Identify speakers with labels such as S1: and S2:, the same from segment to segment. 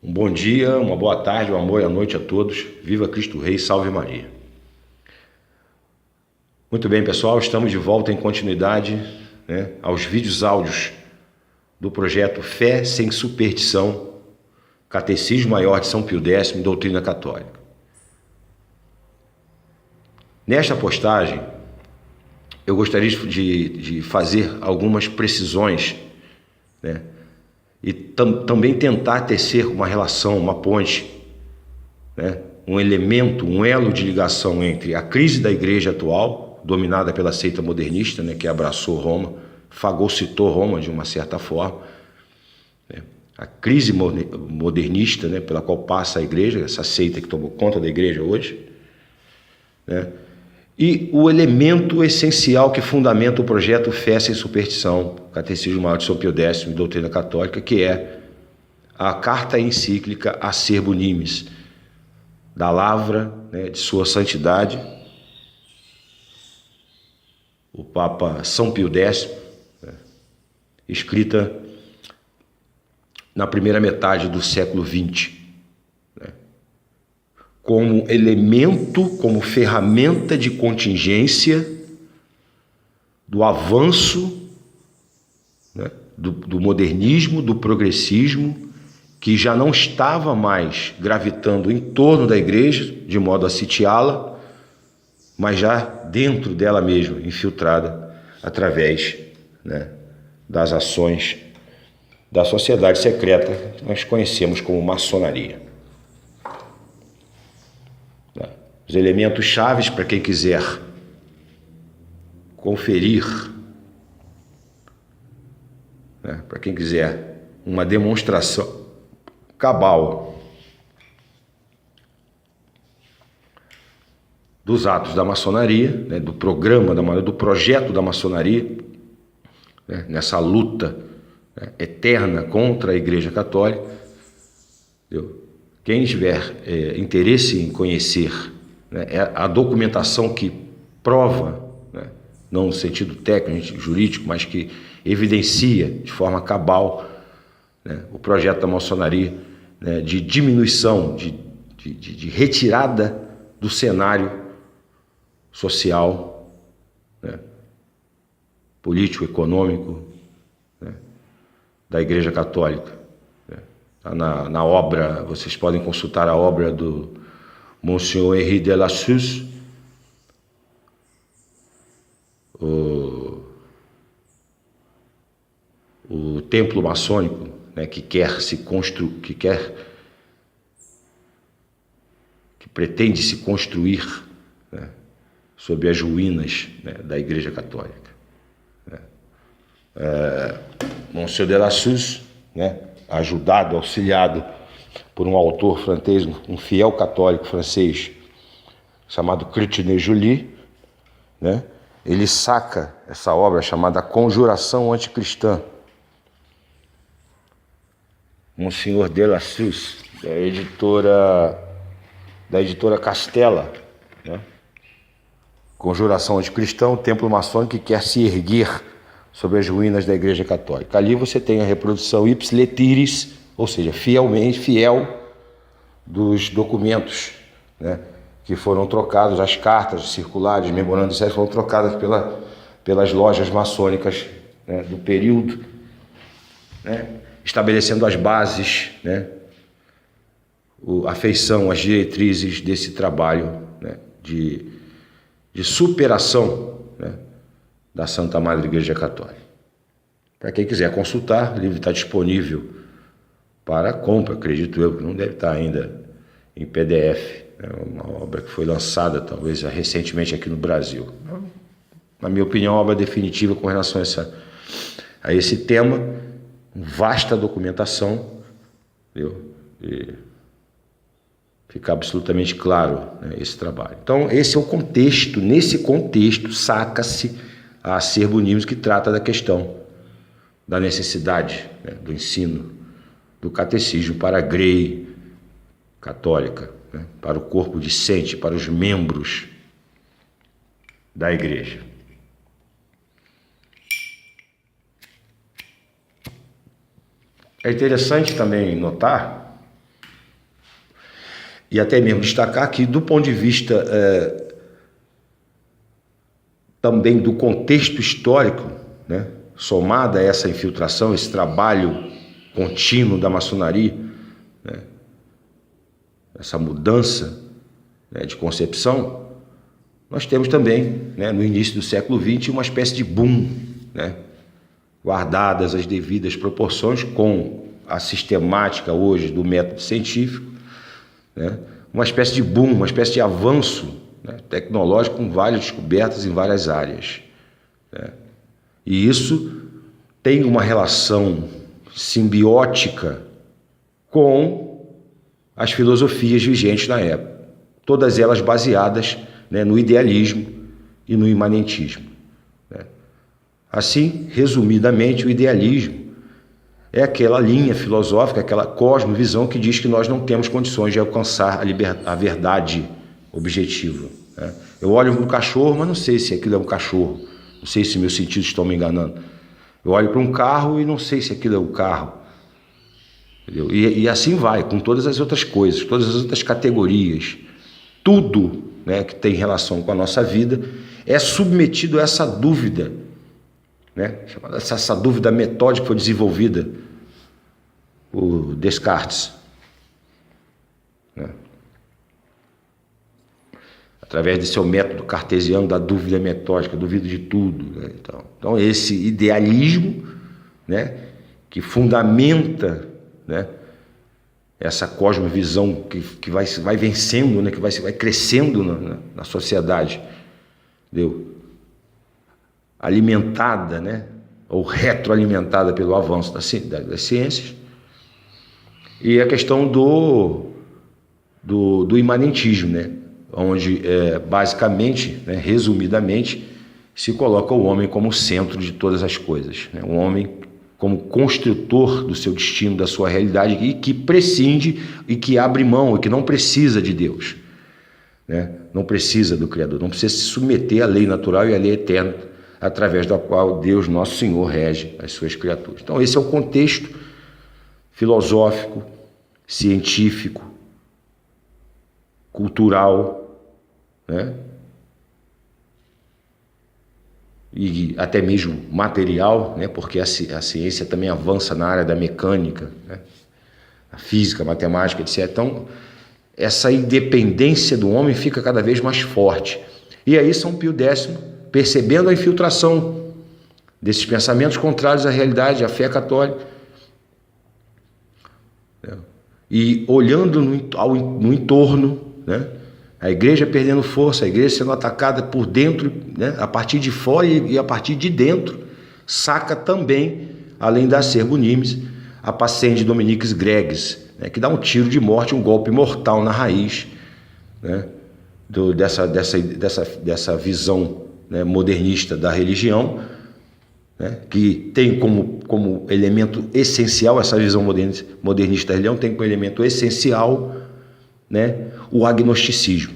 S1: Um bom dia, uma boa tarde, uma boa noite a todos. Viva Cristo Rei, salve Maria. Muito bem, pessoal, estamos de volta em continuidade, aos vídeos áudios do projeto Fé Sem Superstição, Catecismo Maior de São Pio X e Doutrina Católica. Nesta postagem, eu gostaria de fazer algumas precisões, e também tentar tecer uma relação, uma ponte, um elemento, um elo de ligação entre a crise da igreja atual, dominada pela seita modernista, que abraçou Roma, fagocitou Roma de uma certa forma, a crise modernista, pela qual passa a igreja, essa seita que tomou conta da igreja hoje, e o elemento essencial que fundamenta o projeto Fé Sem Superstição, Catecismo Maior de São Pio X e Doutrina Católica, que é a carta encíclica Acerbo Nimis, da lavra de Sua Santidade, o Papa São Pio X, escrita na primeira metade do século XX, como elemento, como ferramenta de contingência do avanço do modernismo, do progressismo, que já não estava mais gravitando em torno da igreja, de modo a sitiá-la, mas já dentro dela mesma, infiltrada através das ações da sociedade secreta que nós conhecemos como maçonaria. Os elementos chaves para quem quiser conferir, para quem quiser uma demonstração cabal dos atos da maçonaria, do programa da maçonaria, do projeto da maçonaria, nessa luta eterna contra a Igreja Católica. Quem tiver interesse em conhecer a documentação que prova, não no sentido técnico, jurídico, mas que evidencia de forma cabal o projeto da maçonaria de diminuição, de retirada do cenário social, político, econômico da Igreja Católica. Na obra, vocês podem consultar a obra do Monsieur Henri de la Suze, o templo maçônico, que pretende se construir sob as ruínas da Igreja Católica. Monsieur de la Suze, ajudado, auxiliado por um autor francês, um fiel católico francês, chamado Chrétien Julie, ele saca essa obra chamada Conjuração Anticristã. Monsieur de la Suze, da editora Castella, Conjuração Anticristã, o templo maçônico que quer se erguer sobre as ruínas da Igreja Católica. Ali você tem a reprodução ipsis litteris, ou seja, fiel dos documentos que foram trocados, as cartas circulares, memorandos foram trocadas pelas lojas maçônicas do período, estabelecendo as bases, a feição, as diretrizes desse trabalho de superação da Santa Madre Igreja Católica. Para quem quiser consultar, o livro está disponível para compra, acredito eu, que não deve estar ainda em PDF. É uma obra que foi lançada, talvez, recentemente aqui no Brasil. Na minha opinião, uma obra definitiva com relação a esse tema, vasta documentação, e fica absolutamente claro esse trabalho. Então, esse é o contexto. Nesse contexto, saca-se a Acerbo Nimis, que trata da questão da necessidade do ensino do catecismo para a grei católica, para o corpo discente, para os membros da igreja. É interessante também notar E até mesmo destacar que, do ponto de vista também do contexto histórico, né, somada a essa infiltração, esse trabalho contínuo da maçonaria, né, essa mudança, né, de concepção, nós temos também, né, no início do século XX, uma espécie de boom, né, guardadas as devidas proporções com a sistemática hoje do método científico, né, uma espécie de boom, uma espécie de avanço, né, tecnológico com várias descobertas em várias áreas, né. E isso tem uma relação simbiótica com as filosofias vigentes na época, todas elas baseadas, né, no idealismo e no imanentismo, né. Assim, resumidamente, o idealismo é aquela linha filosófica, aquela cosmovisão que diz que nós não temos condições de alcançar a verdade objetiva, né. Eu olho para um cachorro, mas não sei se aquilo é um cachorro, não sei se meus sentidos estão me enganando. Eu olho para um carro e não sei se aquilo é um carro. Entendeu? E assim vai, com todas as outras coisas, todas as outras categorias. Tudo, né, que tem relação com a nossa vida é submetido a essa dúvida, né, chamada essa dúvida metódica que foi desenvolvida por Descartes, né, através de seu método cartesiano da dúvida metódica, duvido de tudo, né? Então esse idealismo, né, que fundamenta, né, essa cosmovisão que vai vencendo, né, que vai crescendo na sociedade, entendeu? Alimentada, né, ou retroalimentada pelo avanço das ciências, e a questão do imanentismo, né, onde basicamente, né, resumidamente, se coloca o homem como centro de todas as coisas, né, o homem como construtor do seu destino, da sua realidade, e que prescinde e que abre mão, e que não precisa de Deus, né, não precisa do Criador, não precisa se submeter à lei natural e à lei eterna, através da qual Deus, nosso Senhor, rege as suas criaturas. Então esse é o contexto filosófico, científico, cultural, né, e até mesmo material, né, porque a ciência também avança na área da mecânica, né, a física, a matemática, etc. Então, essa independência do homem fica cada vez mais forte. E aí São Pio X, percebendo a infiltração desses pensamentos contrários à realidade, à fé católica, né, e olhando no entorno, né, a igreja perdendo força, a igreja sendo atacada por dentro, né, a partir de fora e a partir de dentro, saca também, além da Acerbo Nimes, a Passende Dominiques Gregs, né, que dá um tiro de morte, um golpe mortal na raiz, né, dessa visão, né, modernista da religião, né, que tem como elemento essencial, essa visão modernista da religião tem como elemento essencial, né, o agnosticismo.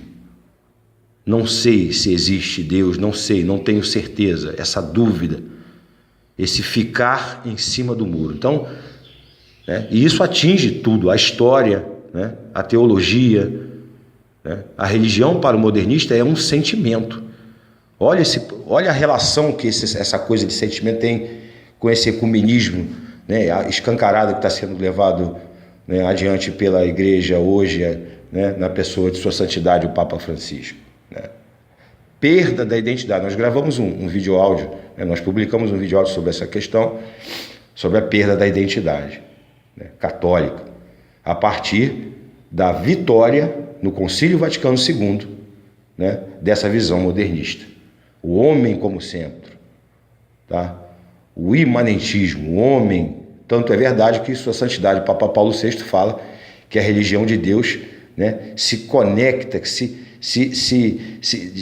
S1: Não sei se existe Deus, não sei, não tenho certeza, essa dúvida, esse ficar em cima do muro. Então, né, e isso atinge tudo, a história, né, a teologia, né, a religião para o modernista é um sentimento. Olha a relação que essa coisa de sentimento tem com esse ecumenismo, né, escancarado que está sendo levado, né, adiante pela igreja hoje, né, na pessoa de sua santidade, o Papa Francisco, né. Perda da identidade. Nós gravamos um vídeo áudio, né, nós publicamos um vídeo áudio sobre essa questão, sobre a perda da identidade, né, católica, a partir da vitória no Concílio Vaticano II, né, dessa visão modernista. O homem como centro, tá? O imanentismo, o homem, tanto é verdade que sua santidade, o Papa Paulo VI fala que a religião de Deus, né, se conecta, que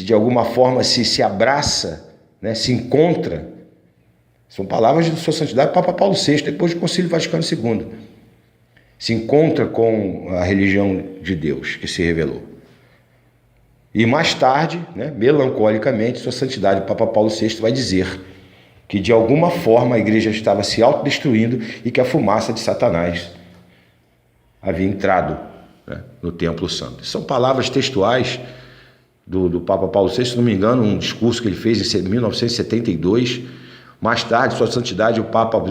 S1: de alguma forma se abraça, né, se encontra. São palavras de sua santidade, Papa Paulo VI, depois do Concílio Vaticano II. Se encontra com a religião de Deus que se revelou. E mais tarde, né, melancolicamente, sua santidade, o Papa Paulo VI, vai dizer que de alguma forma a igreja estava se autodestruindo e que a fumaça de Satanás havia entrado né, no Templo Santo. São palavras textuais do Papa Paulo VI, se não me engano, um discurso que ele fez em 1972. Mais tarde, Sua Santidade, o Papa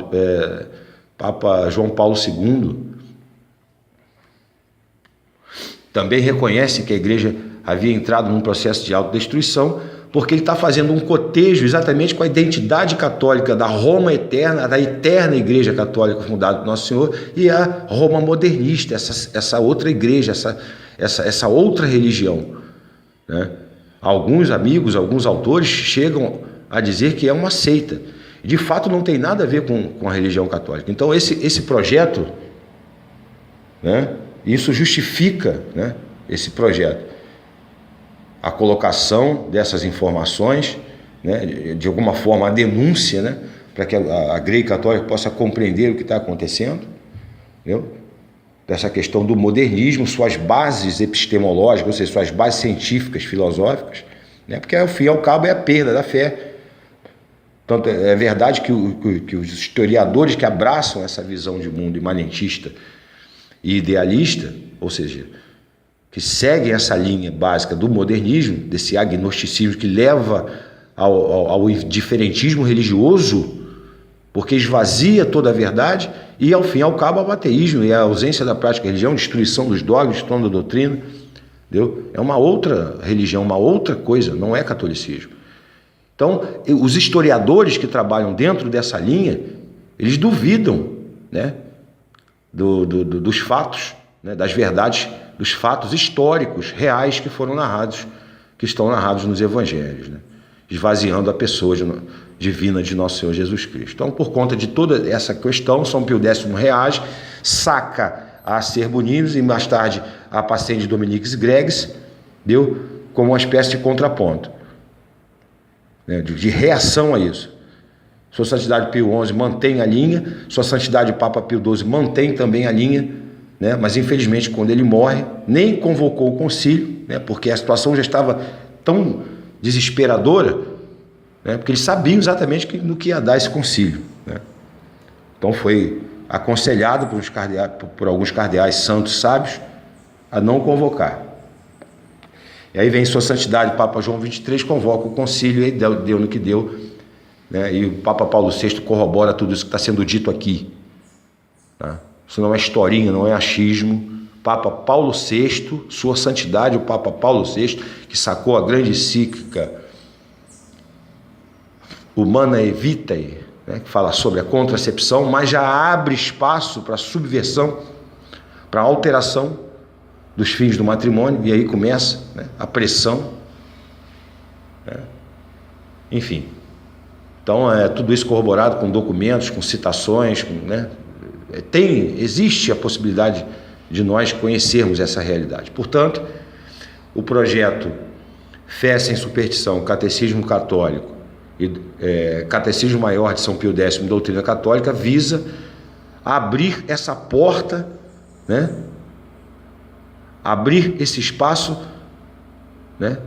S1: João Paulo II também reconhece que a Igreja havia entrado num processo de autodestruição, porque ele está fazendo um cotejo exatamente com a identidade católica da Roma eterna, da eterna Igreja Católica fundada por Nosso Senhor, e a Roma modernista, essa outra igreja, essa outra religião, né? Alguns amigos, alguns autores chegam a dizer que é uma seita. De fato, não tem nada a ver com a religião católica. Então, esse projeto, né, isso justifica, né, esse projeto. A colocação dessas informações, né, de alguma forma a denúncia, né, para que a Igreja Católica possa compreender o que está acontecendo, entendeu? Dessa questão do modernismo, suas bases epistemológicas, ou seja, suas bases científicas, filosóficas, né, porque ao fim e ao cabo é a perda da fé. Tanto é verdade que os historiadores que abraçam essa visão de mundo imanentista e idealista, ou seja, que seguem essa linha básica do modernismo, desse agnosticismo que leva ao indiferentismo religioso, porque esvazia toda a verdade, e ao fim e ao cabo ao ateísmo e a ausência da prática da religião, destruição dos dogmas, destruição da doutrina, entendeu? É uma outra religião, uma outra coisa, não é catolicismo. Então, os historiadores que trabalham dentro dessa linha, eles duvidam, né, dos fatos, né, das verdades, dos fatos históricos, reais que foram narrados, que estão narrados nos evangelhos, né, esvaziando a pessoa divina de nosso Senhor Jesus Cristo. Então, por conta de toda essa questão, São Pio X reage, saca a Acerbo Nimes e mais tarde a Passende Dominicis Gregis, deu como uma espécie de contraponto, né, de reação a isso. Sua Santidade Pio XI mantém a linha, Sua Santidade Papa Pio XII mantém também a linha, né, mas infelizmente quando ele morre, nem convocou o concílio, né, porque a situação já estava tão desesperadora, né, porque eles sabiam exatamente no que ia dar esse concílio, né. Então foi aconselhado por alguns cardeais santos sábios a não convocar. E aí vem Sua Santidade Papa João XXIII, convoca o concílio e deu no que deu, né? E o Papa Paulo VI corrobora tudo isso que está sendo dito aqui, tá? Isso não é historinha, não é achismo. Papa Paulo VI, Sua Santidade, o Papa Paulo VI, que sacou a grande encíclica Humanae Vitae, né, que fala sobre a contracepção, mas já abre espaço para subversão, para alteração dos fins do matrimônio, e aí começa, né, a pressão, né? Enfim. Então, tudo isso corroborado com documentos, com citações, né? Existe a possibilidade de nós conhecermos essa realidade. Portanto, o projeto Fé Sem Superstição, Catecismo Católico e Catecismo Maior de São Pio X, Doutrina Católica, visa abrir essa porta, né? Abrir esse espaço, né?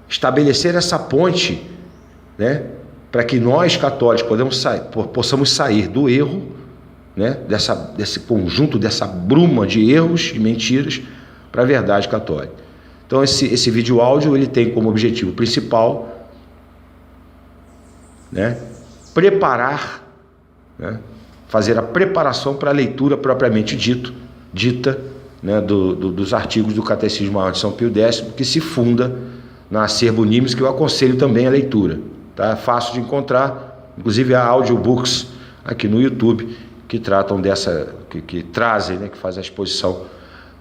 S1: Estabelecer essa ponte, né? Para que nós católicos possamos sair do erro, né? Desse conjunto, dessa bruma de erros e mentiras, para a verdade católica. Então esse vídeo áudio ele tem como objetivo principal, né, preparar, né, fazer a preparação para a leitura propriamente dita, né, dos artigos do Catecismo Maior de São Pio X, que se funda na Acerbo Nimes, que eu aconselho também a leitura. Tá? Fácil de encontrar, inclusive há audiobooks aqui no YouTube que tratam que trazem, né, que fazem a exposição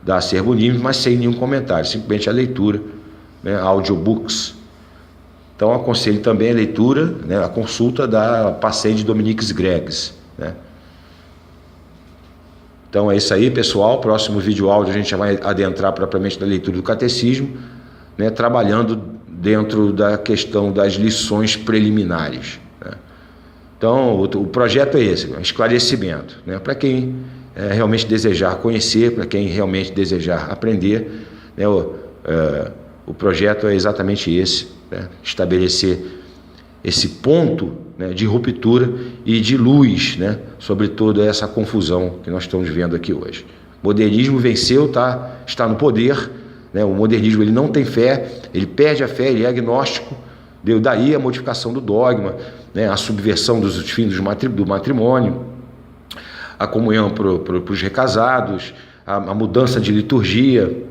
S1: da Acerbo Nimes, mas sem nenhum comentário, simplesmente a leitura, né, audiobooks. Então aconselho também a leitura, né, a consulta da Passende Dominicis Gregis, né. Então é isso aí, pessoal. Próximo vídeo áudio a gente já vai adentrar propriamente na leitura do catecismo, né, trabalhando dentro da questão das lições preliminares, né. Então o projeto é esse, um esclarecimento, né, para quem realmente desejar conhecer, para quem realmente desejar aprender, né, o projeto é exatamente esse, né, estabelecer esse ponto, né, de ruptura e de luz, né, sobre toda essa confusão que nós estamos vendo aqui hoje. O modernismo venceu, está no poder, né? O modernismo ele não tem fé, ele perde a fé, ele é agnóstico. Daí a modificação do dogma, né? A subversão dos fins do matrimônio, a comunhão para os recasados, a mudança de liturgia,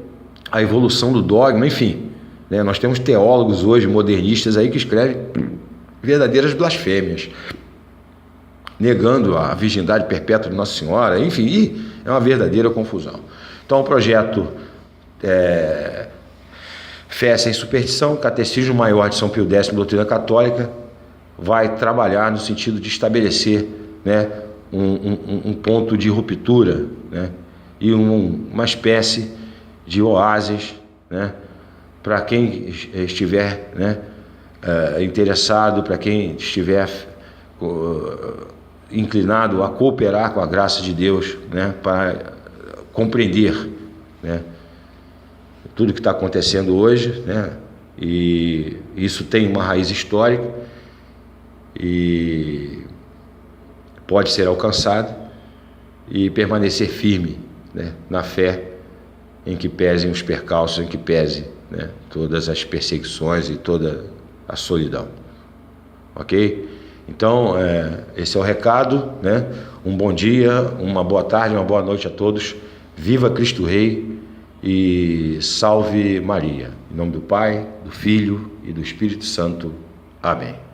S1: a evolução do dogma, enfim, né? Nós temos teólogos hoje, modernistas aí, que escrevem verdadeiras blasfêmias, negando a virgindade perpétua de Nossa Senhora, enfim, é uma verdadeira confusão. Então o projeto Fé Sem Superstição, Catecismo Maior de São Pio X, Doutrina Católica, vai trabalhar no sentido de estabelecer, né, um ponto de ruptura, né, e uma espécie de oásis, né, para quem estiver, né, interessado, para quem estiver inclinado a cooperar com a graça de Deus, né, para compreender, né, tudo que está acontecendo hoje, né, e isso tem uma raiz histórica e pode ser alcançado, e permanecer firme, né, na fé, em que pesem os percalços, em que pese, né, todas as perseguições e toda a solidão. Ok? Então, esse é o recado, né? Um bom dia, uma boa tarde, uma boa noite a todos. Viva Cristo Rei e salve Maria. Em nome do Pai, do Filho e do Espírito Santo. Amém.